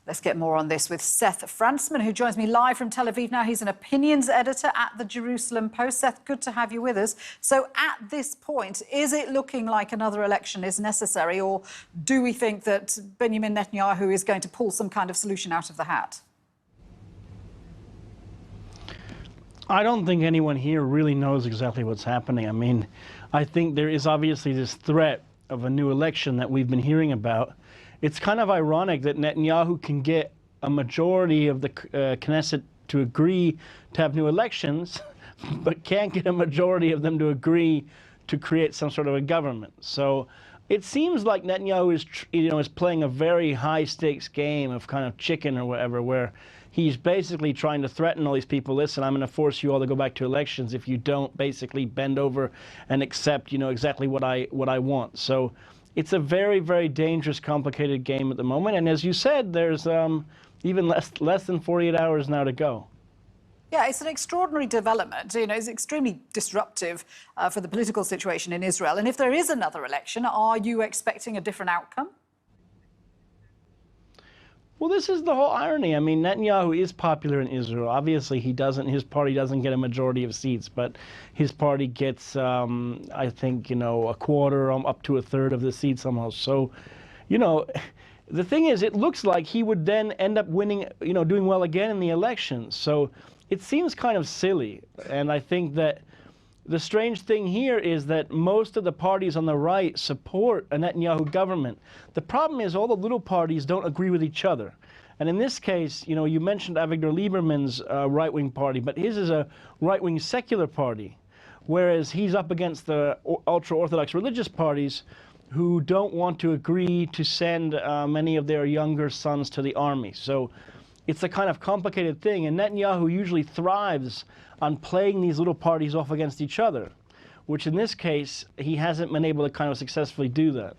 Let's get more on this with Seth Frantzman, who joins me live from Tel Aviv now. He's an opinions editor at the Jerusalem Post. Seth, good to have you with us. So at this point, is it looking like another election is necessary, or do we think that Benjamin Netanyahu is going to pull some kind of solution out of the hat? I don't think anyone here really knows exactly what's happening. I mean, I think there is obviously this threat of a new election that we've been hearing about. It's kind of ironic that Netanyahu can get a majority of the Knesset to agree to have new elections, but can't get a majority of them to agree to create some sort of a government. So it seems like Netanyahu is playing a very high-stakes game of kind of chicken or whatever, where he's basically trying to threaten all these people. Listen, I'm going to force you all to go back to elections if you don't basically bend over and accept, exactly what I want. So it's a very, very dangerous, complicated game at the moment. And as you said, there's even less than 48 hours now to go. Yeah, it's an extraordinary development. It's extremely disruptive for the political situation in Israel. And if there is another election, are you expecting a different outcome? Well, this is the whole irony. I mean, Netanyahu is popular in Israel. Obviously, his party doesn't get a majority of seats, but his party gets, I think, a quarter, up to a third of the seats almost. So, the thing is, it looks like he would then end up winning, doing well again in the elections. So it seems kind of silly. And I think that the strange thing here is that most of the parties on the right support a Netanyahu government. The problem is all the little parties don't agree with each other. And in this case, you mentioned Avigdor Lieberman's right-wing party, but his is a right-wing secular party, whereas he's up against the ultra-Orthodox religious parties who don't want to agree to send many of their younger sons to the army. So it's a kind of complicated thing, and Netanyahu usually thrives on playing these little parties off against each other, which in this case, he hasn't been able to kind of successfully do that.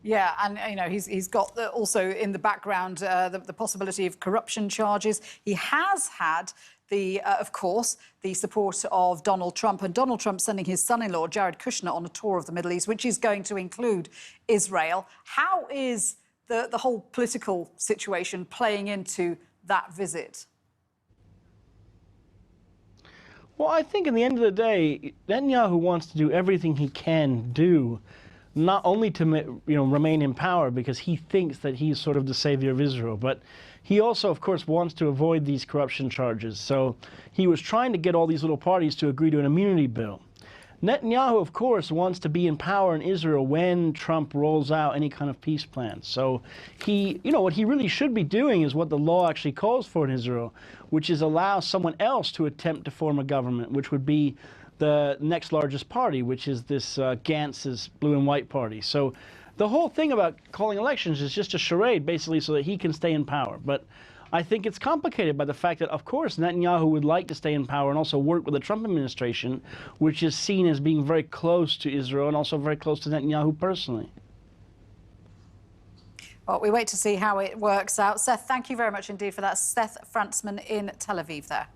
Yeah, and he's got also in the background the possibility of corruption charges. He has had of course, the support of Donald Trump, and Donald Trump sending his son-in-law, Jared Kushner, on a tour of the Middle East, which is going to include Israel. How is the whole political situation playing into that visit? Well, I think in the end of the day, Netanyahu wants to do everything he can do, not only to remain in power because he thinks that he's sort of the savior of Israel, but he also, of course, wants to avoid these corruption charges. So he was trying to get all these little parties to agree to an immunity bill. Netanyahu, of course, wants to be in power in Israel when Trump rolls out any kind of peace plan. So what he really should be doing is what the law actually calls for in Israel, which is allow someone else to attempt to form a government, which would be the next largest party, which is this Gantz's blue and white party. So the whole thing about calling elections is just a charade, basically, so that he can stay in power. But I think it's complicated by the fact that, of course, Netanyahu would like to stay in power and also work with the Trump administration, which is seen as being very close to Israel and also very close to Netanyahu personally. Well, we wait to see how it works out. Seth, thank you very much indeed for that. Seth Frantzman in Tel Aviv there.